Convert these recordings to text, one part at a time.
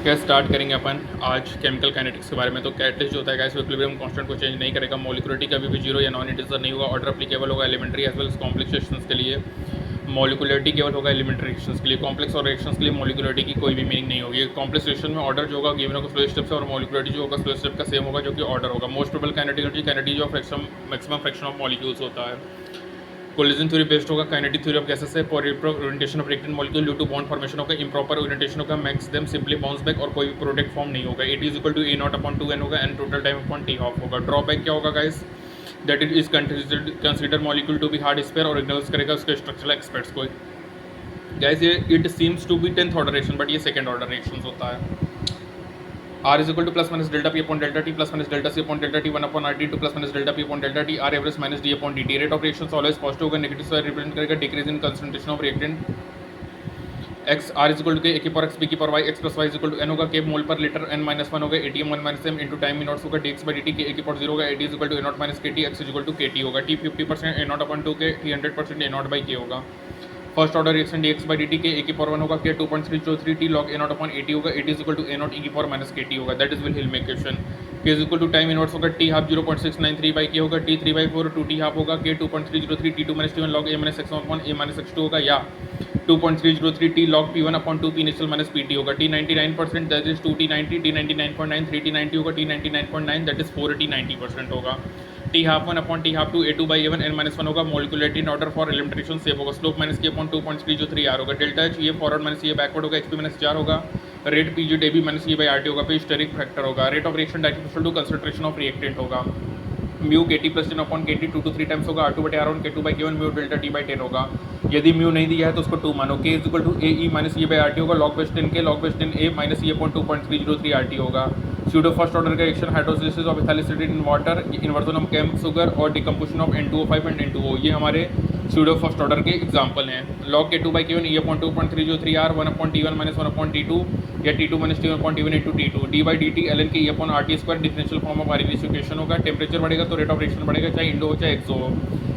क्या स्टार्ट करेंगे अपन आज केमिकल काइनेटिक्स के बारे में। तो कैटलिस्ट जो होता है गैस इक्विलिब्रियम कांस्टेंट को चेंज नहीं करेगा, मॉलिक्युलरिटी कभी भी जीरो या नॉन इंटीजर नहीं होगा, ऑर्डर एप्लीकेबल होगा elementary as well as complex reactions के लिए, मॉलिक्युलरिटी केवल होगा एलिमेंट्री रिएक्शंस के लिए, कॉम्प्लेक्स और रिएक्शंस के लिए मॉलिक्युलरिटी की कोई भी मीनिंग नहीं होगी। कॉम्प्लेक्स रिएक्शन में ऑर्डर जो होगा गिवन होगा स्लो स्टेप से, और मॉलिक्युलरिटी जो होगा स्लो स्टेप का सेम होगा जो कि ऑर्डर होगा। मोस्ट प्रोबेबल काइनेटिक जो मैक्सिमम फ्रैक्शन ऑफ मॉलिक्यूल्स होता है। कोलिजन थ्योरी बेस्ड होगा काइनेटिक थ्योरी ऑफ गैसेस से, for orientation of reactant molecule due to bond formation होगा, इम्प्रॉपर ओरिएंटेशन होगा, makes them simply bounce back और कोई भी प्रोडक्ट फॉर्म नहीं होगा। It is equal to a not upon 2n होगा and total time upon T half होगा। Drawback क्या होगा guys, that it is consider molecule to be hard sphere और इग्नोर्स करेगा उसके स्ट्रक्चरल एक्सपेक्ट्स को। गाइस ये it seems to be 10th order reaction but ये सेकंड ऑर्डर रिएक्शन होता है। R is equal to plus minus delta P upon delta T plus minus delta C upon delta T 1 upon RT 2 plus minus delta P upon delta T R average minus D upon dt। Rate of reactions always positive होगा, negative side represent करेगा decrease in concentration of reactant. x r is equal to k a की power x b की power y x plus y is equal to n होगा, k मोल पर litre n minus 1 होगा, atm 1 minus m into time inverse होगा dx by dt, k a की power 0 होगा, at is equal to a naught minus kt, x is equal to kt होगा, t 50% a naught upon 2 k, t 100% a naught by k होगा। First order reaction dx by dt के a की power 1 होगा, k 2.303 t log a naught upon 80 होगा, it is equal to a naught e की power minus kt होगा, that is Wilhelm equation। k is equal to time inverse होगा, t half 0.693 by k होगा, t 3/4 2t half होगा, k 2.303 t2 minus t1 log a minus x1 upon a minus x2 होगा, या 2.303 t log p1 upon 2 p initial minus pt होगा, t 99% that is 2t90, t 99.9 3t90 होगा, t 99.9 that is 4t 90% होगा, t half 1 upon t half 2 a2 by a1 n minus 1 होगा, molecularity in order for elimination safe होगा, slope minus k upon 2.303 r होगा, delta H ये forward minus ये backward होगा, xp minus 4 होगा, rate P Z डेबी minus ये by R T होगा, पे स्टेरिक फैक्टर होगा, rate of reaction directly to concentration of reactant होगा, mu K T plus 10 upon K T 2 to 3 times होगा, आर टू बटे आर वन के two by K one mu delta T by 10 होगा। यदि mu नहीं दिया है तो उसको 2 मानो, K is equal to A e minus ये बाई आर टी होगा, log base 10 K log base 10 A minus ये अपॉन 2.303 आर टी होगा। स्यूडो फर्स्ट ऑर्डर का reaction hydrolysis of ethyl acid in water, inversion of cane sugar और decomposition of N2O5 and N2O, ये हमारे pseudo first order के example हैं। Log K 2 by K one E upon 2.303 R 1 upon T1 minus 1 upon T2 या T2 minus T1 upon T1 into T2, D by D T L N K E upon R T square differential form of Arrhenius equation होगा। Temperature बढ़ेगा तो rate of reaction बढ़ेगा, चाहे Indo हो चाहे एक्सो हो।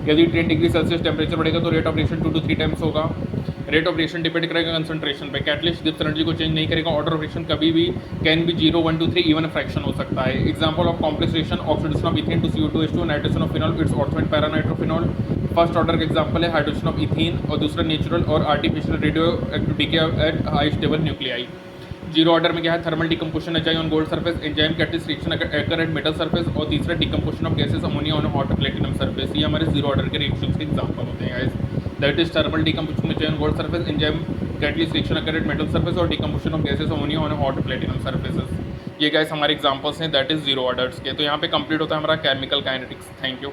यदि 10 डिग्री सेल्सियस टेम्परेचर बढ़ेगा तो rate of reaction 2 to 3 times होगा। रेट ऑफ रिएक्शन डिपेंड करेगा कंसंट्रेशन पे, कैटलिस्ट गिब्स एनर्जी को चेंज नहीं करेगा, ऑर्डर ऑफ रिएक्शन कभी भी कैन बी 0 1 2 3 इवन फ्रैक्शन हो सकता है। Example of complex reaction oxidation of ethane to CO2H2 nitrogen of phenol its ortho and para nitrophenol. First order का एग्जांपल है हाइड्रोजन ऑफ इथीन और दूसरा नेचुरल और artificial radioactive decay at high stable nuclei. Zero order में क्या है, thermal decomposition enzyme on gold surface, enzyme catalyst reaction occur at metal surface, और तीसरा decomposition of gases ammonia on hot platinum surface. ये हमारे zero order के reactions के example होते हैं guys, that is thermal decomposition enzyme on gold surface, enzyme catalyst reaction occur at metal surface और decomposition of gases ammonia on hot platinum surfaces. ये guys हमारे examples हैं दैट इज जीरो ऑर्डर्स के। तो यहाँ पे कंप्लीट होता है हमारा केमिकल काइनेटिक्स। Thank you.